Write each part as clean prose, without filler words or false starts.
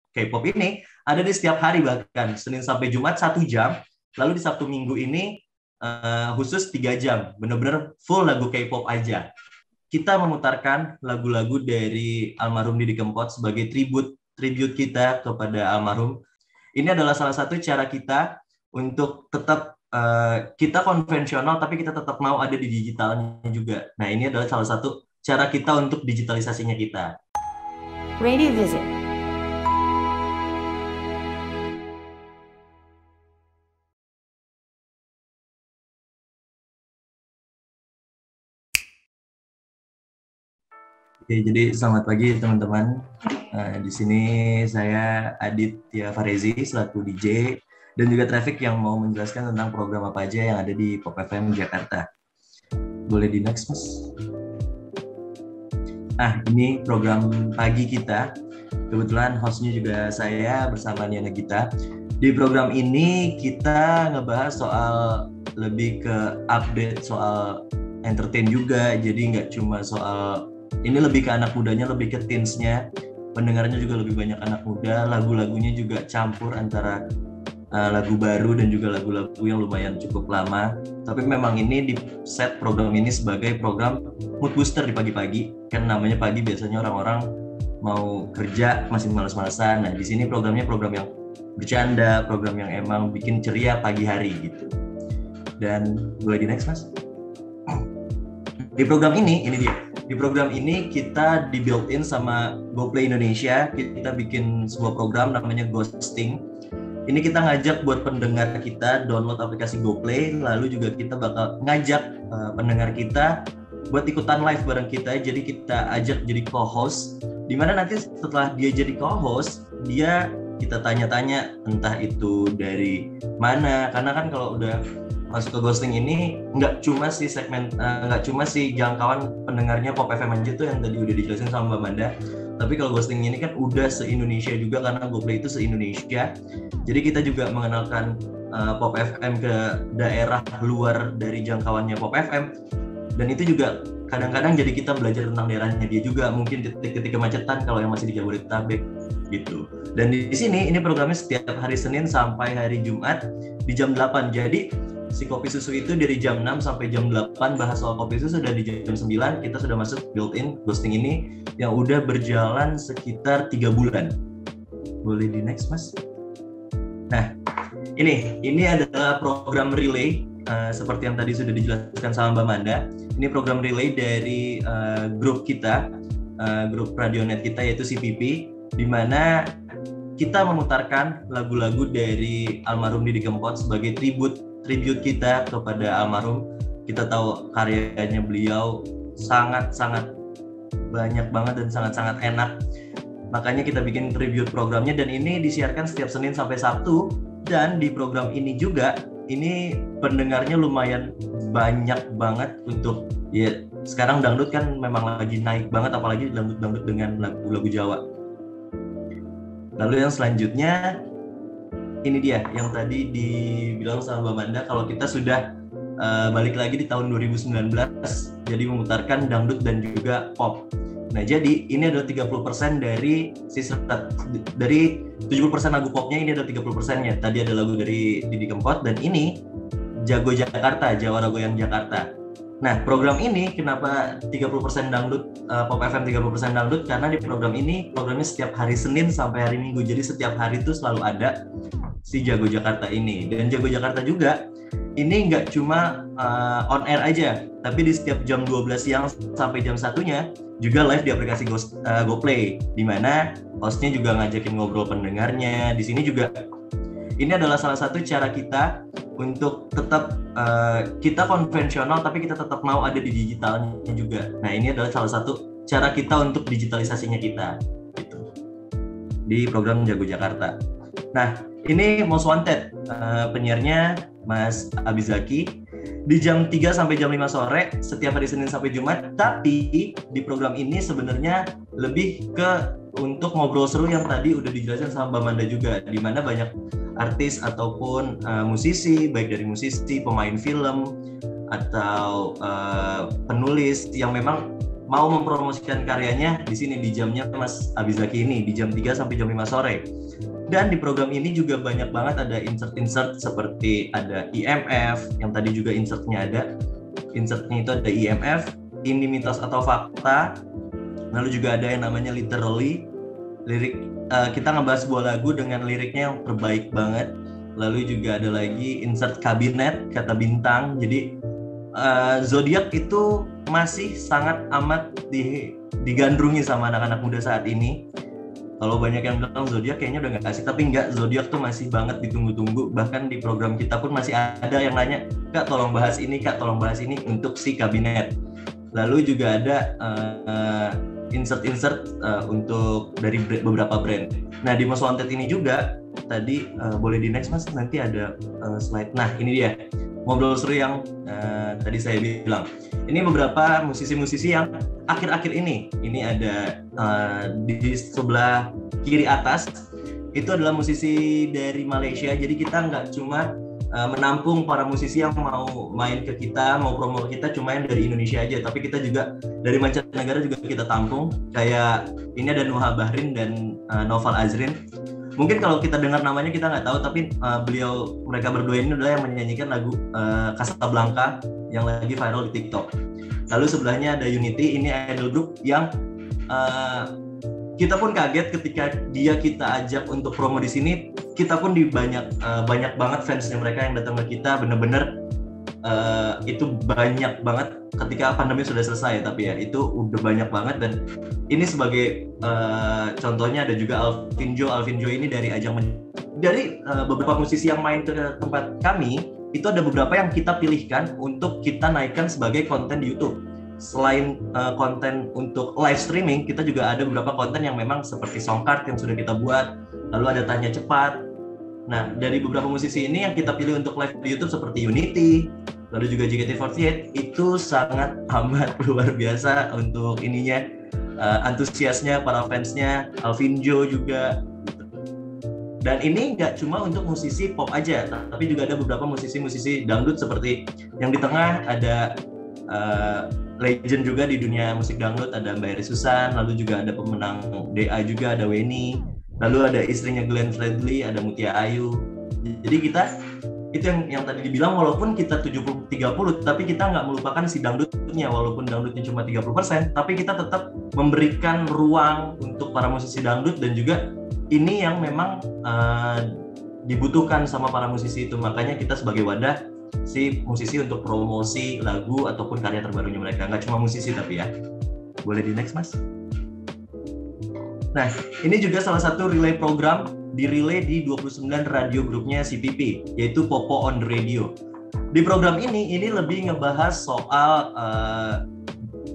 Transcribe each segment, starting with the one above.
K-pop ini ada di setiap hari, bahkan Senin sampai Jumat 1 jam. Lalu di Sabtu Minggu ini khusus 3 jam. Bener-bener full lagu K-pop aja. Kita memutarkan lagu-lagu dari almarhum Didi Kempot sebagai tribute kita kepada almarhum. Ini adalah salah satu cara kita untuk tetap kita konvensional, tapi kita tetap mau ada di digitalnya juga. Nah, ini adalah salah satu cara kita untuk digitalisasinya kita. Radio Visit. Oke, jadi selamat pagi teman-teman. Di sini saya Aditya Farezi selaku DJ dan juga Traffic yang mau menjelaskan tentang program apa aja yang ada di Pop FM Jakarta. Boleh di next, Mas? Ini program pagi kita. Kebetulan hostnya juga saya bersama Niana Gita. Di program ini kita ngebahas soal lebih ke update soal entertain juga. Jadi nggak cuma soal ini, lebih ke anak mudanya, lebih ke teens-nya. Pendengarnya juga lebih banyak anak muda. Lagu-lagunya juga campur antara lagu baru dan juga lagu-lagu yang lumayan cukup lama. Tapi memang ini di set program ini sebagai program mood booster di pagi-pagi. Kan namanya pagi biasanya orang-orang mau kerja masih malas-malasan. Nah, di sini programnya program yang bercanda, program yang emang bikin ceria pagi hari gitu. Dan boleh di next, Mas? Di program ini dia. Di program ini kita di built-in sama GoPlay Indonesia. Kita bikin sebuah program namanya Ghosting. Ini kita ngajak buat pendengar kita download aplikasi GoPlay, lalu juga kita bakal ngajak pendengar kita buat ikutan live bareng kita. Jadi kita ajak jadi co-host, dimana nanti setelah dia jadi co-host, kita tanya-tanya entah itu dari mana, karena kan kalau udah masuk ke Ghosting ini nggak cuma si jangkauan pendengarnya Pop FM aja tuh yang tadi udah dijelasin sama Mbak Manda, tapi kalau Ghosting ini kan udah se-Indonesia juga karena GoPlay itu se-Indonesia. Jadi kita juga mengenalkan Pop FM ke daerah luar dari jangkauannya Pop FM, dan itu juga kadang-kadang jadi kita belajar tentang daerahnya dia juga, mungkin titik-titik kemacetan kalau yang masih di Jabodetabek gitu. Dan di sini ini programnya setiap hari Senin sampai hari Jumat di jam 8. Jadi si Kopi Susu itu dari jam 6 sampai jam 8 bahas soal kopi susu, dan di jam 9 kita sudah masuk built-in Ghosting ini yang udah berjalan sekitar 3 bulan. Boleh di next, Mas? Nah, ini adalah program relay seperti yang tadi sudah dijelaskan sama Mbak Manda. Ini program relay dari grup kita, grup Radionet kita yaitu CPP, di mana kita memutarkan lagu-lagu dari almarhum Didi Kempot sebagai tribute kita kepada almarhum. Kita tahu karyanya beliau sangat-sangat banyak banget dan sangat-sangat enak. Makanya kita bikin tribute programnya, dan ini disiarkan setiap Senin sampai Sabtu. Dan di program ini juga, ini pendengarnya lumayan banyak banget untuk, ya sekarang dangdut kan memang lagi naik banget, apalagi dangdut-dangdut dengan lagu-lagu Jawa. Lalu yang selanjutnya, ini dia yang tadi dibilang sama Mbak Manda, kalau kita sudah balik lagi di tahun 2019, jadi memutarkan dangdut dan juga pop. Nah, jadi ini adalah 30% dari dari 70% lagu popnya, ini adalah 30%-nya. Tadi ada lagu dari Didi Kempot, dan ini Jago Jakarta, Jawara Goyang Jakarta. Nah, program ini kenapa 30% dangdut, Pop FM 30% dangdut? Karena di program ini, programnya setiap hari Senin sampai hari Minggu. Jadi setiap hari itu selalu ada si Jago Jakarta ini. Dan Jago Jakarta juga ini nggak cuma on air aja, tapi di setiap jam 12 siang sampai jam 1-nya juga live di aplikasi GoPlay, di mana hostnya juga ngajakin ngobrol pendengarnya. Di sini juga ini adalah salah satu cara kita untuk tetap kita konvensional, tapi kita tetap mau ada di digitalnya juga. Nah, ini adalah salah satu cara kita untuk digitalisasinya kita gitu, di program Jago Jakarta. Nah, ini Most Wanted, penyiarnya Mas Abizaki, di jam 3 sampai jam 5 sore setiap hari Senin sampai Jumat. Tapi di program ini sebenarnya lebih ke untuk ngobrol seru yang tadi udah dijelaskan sama Mbak Manda juga, di mana banyak artis ataupun musisi, baik dari musisi, pemain film atau penulis yang memang mau mempromosikan karyanya di sini di jamnya Mas Abizaki ini di jam 3 sampai jam 5 sore. Dan di program ini juga banyak banget ada insert-insert seperti ada IMF yang tadi juga insertnya ada. Insertnya itu ada IMF, ini mitos atau fakta. Lalu juga ada yang namanya literally lirik, kita ngebahas sebuah lagu dengan liriknya yang terbaik banget. Lalu juga ada lagi insert kabinet, kata bintang. Jadi zodiak itu masih sangat amat digandrungi sama anak-anak muda saat ini. Kalau banyak yang bilang zodiak kayaknya udah nggak asik, tapi enggak, zodiak tuh masih banget ditunggu-tunggu. Bahkan di program kita pun masih ada yang nanya, Kak tolong bahas ini, Kak tolong bahas ini untuk si kabinet. Lalu juga ada insert-insert untuk dari beberapa brand. Nah di Most Wanted ini juga tadi boleh di next Mas, nanti ada slide. Nah ini dia ngobrol seru yang tadi saya bilang. Ini beberapa musisi-musisi yang akhir-akhir ini ada di sebelah kiri atas itu adalah musisi dari Malaysia. Jadi kita nggak cuma menampung para musisi yang mau main ke kita, mau promo ke kita cuma yang dari Indonesia aja, tapi kita juga dari mancanegara juga kita tampung. Kayak ini ada Nuha Bahrin dan Noval Azrin. Mungkin kalau kita dengar namanya kita nggak tahu, tapi mereka berdua ini adalah yang menyanyikan lagu Casablanca yang lagi viral di TikTok. Lalu sebelahnya ada Unity, ini idol group yang kita pun kaget ketika kita ajak untuk promo di sini. Kita pun banyak banget fansnya mereka yang datang ke kita, bener-bener itu banyak banget ketika pandemi sudah selesai, tapi ya itu udah banyak banget. Dan ini sebagai contohnya ada juga Alvin Joe ini dari beberapa musisi yang main ke tempat kami, itu ada beberapa yang kita pilihkan untuk kita naikkan sebagai konten di YouTube. Selain konten untuk live streaming, kita juga ada beberapa konten yang memang seperti songcard yang sudah kita buat, lalu ada tanya cepat. Nah, dari beberapa musisi ini yang kita pilih untuk live di YouTube seperti Unity, lalu juga JKT48, itu sangat amat luar biasa untuk ininya, antusiasnya para fansnya, Alvin Joe juga. Dan ini nggak cuma untuk musisi pop aja, tapi juga ada beberapa musisi-musisi dangdut seperti yang di tengah ada legend juga di dunia musik dangdut, ada Mbak Eri Susan, lalu juga ada pemenang DA juga, ada Weni, lalu ada istrinya Glenn Fredly, ada Mutia Ayu. Jadi kita itu yang tadi dibilang, walaupun kita 70-30, tapi kita nggak melupakan si dangdutnya. Walaupun dangdutnya cuma 30%, tapi kita tetap memberikan ruang untuk para musisi dangdut, dan juga ini yang memang dibutuhkan sama para musisi itu. Makanya kita sebagai wadah si musisi untuk promosi lagu ataupun karya terbarunya mereka. Nggak cuma musisi tapi ya. Boleh di next Mas. Nah, ini juga salah satu relay program, di-relay di 29 radio grupnya CPP, yaitu Popo on the Radio. Di program ini lebih ngebahas soal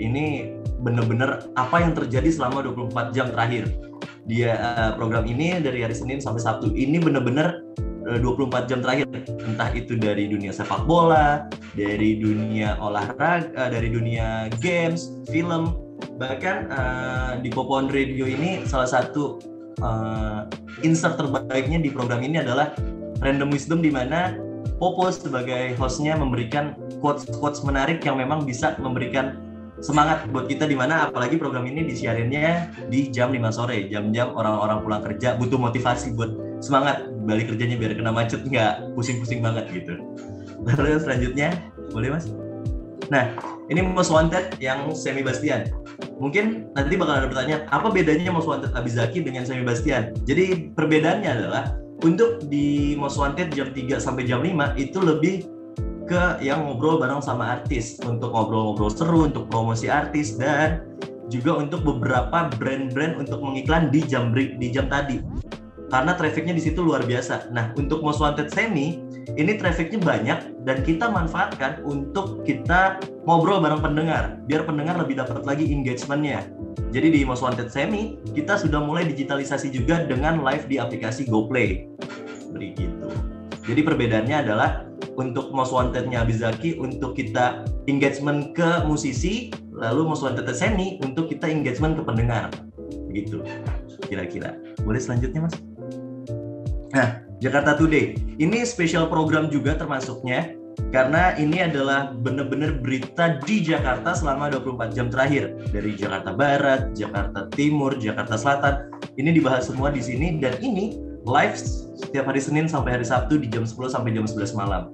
ini bener-bener apa yang terjadi selama 24 jam terakhir. Dia program ini dari hari Senin sampai Sabtu, ini bener-bener 24 jam terakhir, entah itu dari dunia sepak bola, dari dunia olahraga, dari dunia games, film. Bahkan di Popo on Radio ini salah satu insert terbaiknya di program ini adalah Random Wisdom, di mana Popo sebagai hostnya memberikan quotes menarik yang memang bisa memberikan semangat buat kita, di mana apalagi program ini disiarinnya di jam 5 sore, jam-jam orang-orang pulang kerja, butuh motivasi buat semangat balik kerjanya biar kena macet, nggak pusing-pusing banget gitu. Lalu selanjutnya, boleh Mas? Nah, ini Most Wanted yang Semi Bastian. Mungkin nanti bakal ada pertanyaan, apa bedanya Most Wanted Abizaki dengan Semi Bastian? Jadi perbedaannya adalah untuk di Most Wanted jam 3 sampai jam 5 itu lebih ke yang ngobrol bareng sama artis, untuk ngobrol-ngobrol seru, untuk promosi artis, dan juga untuk beberapa brand-brand untuk mengiklan di jam break, di jam tadi. Karena trafficnya di situ luar biasa. Nah, untuk Most Wanted Semi, ini trafficnya banyak dan kita manfaatkan untuk kita ngobrol bareng pendengar, biar pendengar lebih dapat lagi engagement-nya. Jadi di Most Wanted Semi, kita sudah mulai digitalisasi juga dengan live di aplikasi GoPlay. Begitu. Jadi perbedaannya adalah untuk Most Wanted-nya Abizaki untuk kita engagement ke musisi, lalu Most Wanted Semi untuk kita engagement ke pendengar. Begitu kira-kira. Boleh selanjutnya Mas? Nah, Jakarta Today ini special program juga termasuknya, karena ini adalah benar-benar berita di Jakarta selama 24 jam terakhir. Dari Jakarta Barat, Jakarta Timur, Jakarta Selatan. Ini dibahas semua di sini dan ini live setiap hari Senin sampai hari Sabtu di jam 10 sampai jam 11 malam.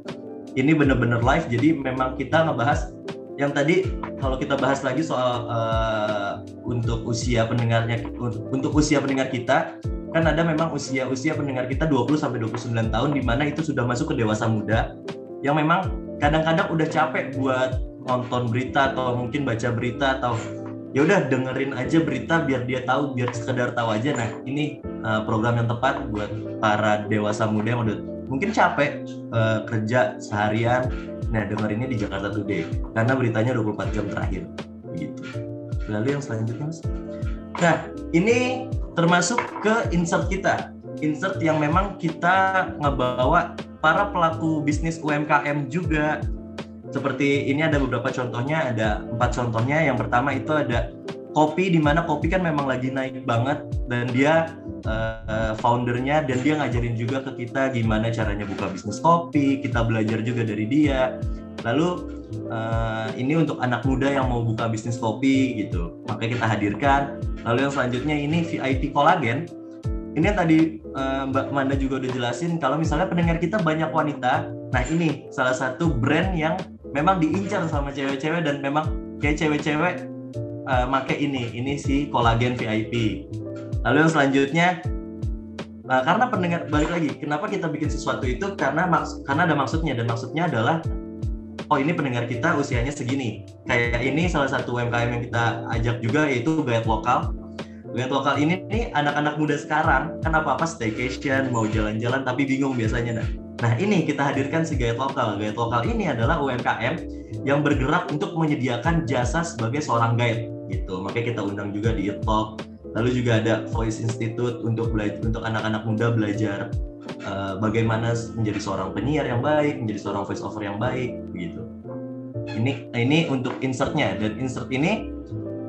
Ini benar-benar live, jadi memang kita ngebahas yang tadi kalau kita bahas lagi soal untuk usia pendengar kita, kan ada memang usia pendengar kita 20 sampai 29 tahun di mana itu sudah masuk ke dewasa muda yang memang kadang-kadang udah capek buat nonton berita atau mungkin baca berita atau ya udah dengerin aja berita biar dia tahu, biar sekedar tahu aja. Nah, ini program yang tepat buat para dewasa muda yang udah mungkin capek kerja seharian. Nah, dengerinnya di Jakarta Today karena beritanya 24 jam terakhir begitu. Lalu yang selanjutnya, Mas. Nah, ini termasuk ke insert kita. Insert yang memang kita ngebawa para pelaku bisnis UMKM juga. Seperti ini ada beberapa contohnya, ada 4 contohnya. Yang pertama itu ada kopi, di mana kopi kan memang lagi naik banget dan dia foundernya dan dia ngajarin juga ke kita gimana caranya buka bisnis kopi, kita belajar juga dari dia. Lalu ini untuk anak muda yang mau buka bisnis kopi gitu, makanya kita hadirkan. Lalu yang selanjutnya ini VIP Collagen. Ini yang tadi Mbak Manda juga udah jelasin, kalau misalnya pendengar kita banyak wanita, nah ini salah satu brand yang memang diincar sama cewek-cewek dan memang kayak cewek-cewek make ini si Collagen VIP. Lalu yang selanjutnya, karena pendengar, balik lagi, kenapa kita bikin sesuatu itu karena ada maksudnya, dan maksudnya adalah oh ini pendengar kita usianya segini. Kayak ini salah satu UMKM yang kita ajak juga yaitu Gayat Lokal. Gayat Lokal ini nih anak-anak muda sekarang kan apa-apa staycation, mau jalan-jalan tapi bingung biasanya. Nah ini kita hadirkan si Gayat Lokal. Gayat Lokal ini adalah UMKM yang bergerak untuk menyediakan jasa sebagai seorang guide gitu. Makanya kita undang juga di e-talk. Lalu juga ada Voice Institute untuk anak-anak muda belajar bagaimana menjadi seorang penyiar yang baik, menjadi seorang voice over yang baik gitu. Ini untuk insertnya, dan insert ini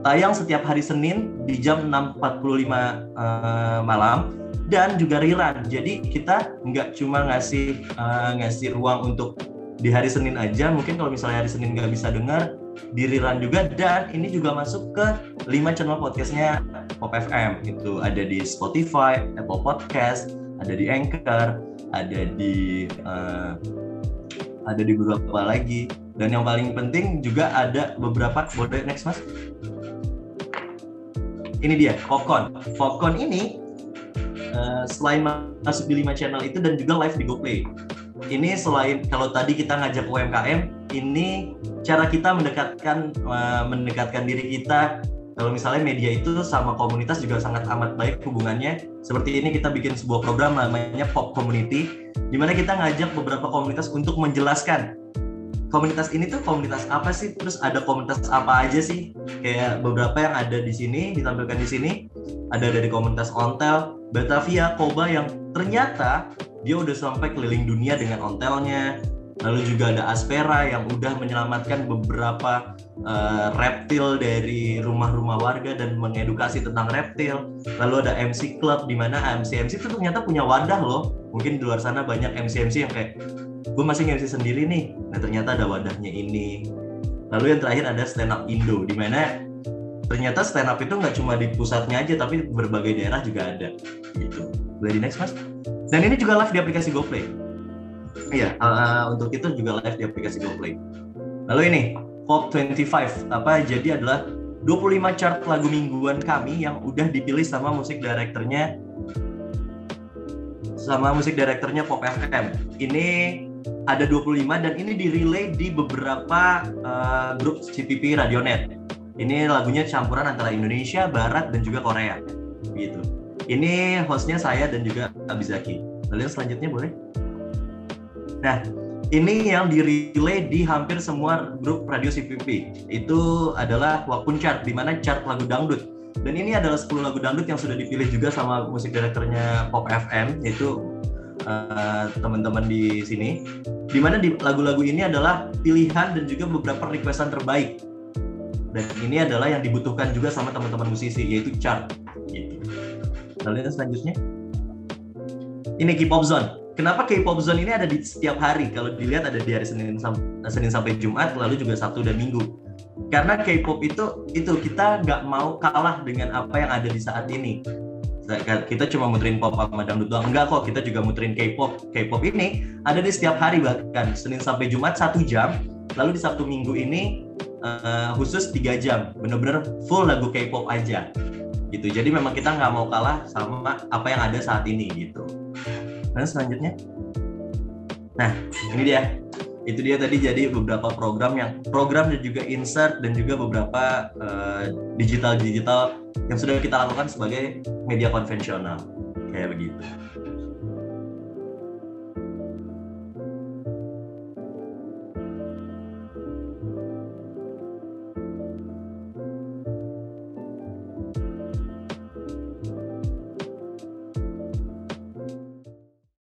tayang setiap hari Senin di jam 6.45 malam dan juga rerun. Jadi kita nggak cuma ngasih ruang untuk di hari Senin aja, mungkin kalau misalnya hari Senin nggak bisa dengar, di rerun juga. Dan ini juga masuk ke 5 channel podcastnya Pop FM. Itu ada di Spotify, Apple Podcast, ada di Anchor, ada di beberapa lagi. Dan yang paling penting juga ada beberapa, boleh next Mas? Ini dia, Popcorn. Popcorn ini selain masuk di 5 channel itu dan juga live di GoPlay. Ini selain kalau tadi kita ngajak UMKM, ini cara kita mendekatkan diri kita. Kalau misalnya media itu sama komunitas juga sangat amat baik hubungannya. Seperti ini kita bikin sebuah program namanya Pop Community, di mana kita ngajak beberapa komunitas untuk menjelaskan komunitas ini tuh komunitas apa sih, terus ada komunitas apa aja sih. Kayak beberapa yang ada di sini, ditampilkan di sini, ada dari komunitas ontel, Batavia, Koba yang ternyata dia udah sampai keliling dunia dengan ontelnya. Lalu juga ada Aspera yang udah menyelamatkan beberapa reptil dari rumah-rumah warga dan mengedukasi tentang reptil. Lalu ada MC Club, di mana MC itu ternyata punya wadah loh. Mungkin di luar sana banyak MC yang kayak, gue masih MC sendiri nih. Nah ternyata ada wadahnya ini. Lalu yang terakhir ada Stand Up Indo, di mana ternyata stand up itu nggak cuma di pusatnya aja, tapi berbagai daerah juga ada. Gitu. Boleh di next Mas? Dan ini juga live di aplikasi GoPlay. Iya, untuk itu juga live di aplikasi GoPlay. Lalu ini, Pop 25, jadi adalah 25 chart lagu mingguan kami yang udah dipilih sama musik direkturnya Pop FM. Ini ada 25 dan ini di-relay di beberapa grup CPP Radionet. Ini lagunya campuran antara Indonesia, Barat, dan juga Korea. Gitu. Ini hostnya saya dan juga Abizaki. Lalu yang selanjutnya boleh? Nah, ini yang di-relay di hampir semua grup radio CPP. Itu adalah Wakpun Chart, di mana chart lagu dangdut. Dan ini adalah 10 lagu dangdut yang sudah dipilih juga sama musik direkturnya Pop FM, yaitu teman-teman di sini. Di mana lagu-lagu ini adalah pilihan dan juga beberapa requestan terbaik. Dan ini adalah yang dibutuhkan juga sama teman-teman musisi, yaitu chart. Gitu. Lalu yang selanjutnya, ini K-pop Zone. kenapa K-pop Zone ini ada di setiap hari? Kalau dilihat ada di hari Senin sampai Jumat, lalu juga Sabtu dan Minggu. Karena K-pop itu kita nggak mau kalah dengan apa yang ada di saat ini. Kita cuma muterin pop sama dangdut doang. Enggak kok, kita juga muterin K-pop. K-pop ini ada di setiap hari, bahkan Senin sampai Jumat 1 jam. Lalu di Sabtu Minggu ini khusus 3 jam. Bener-bener full lagu K-pop aja. Gitu. Jadi memang kita nggak mau kalah sama apa yang ada saat ini gitu. Nah, selanjutnya. Nah, ini dia. Itu dia tadi jadi beberapa program dan juga insert dan juga beberapa digital yang sudah kita lakukan sebagai media konvensional kayak begitu.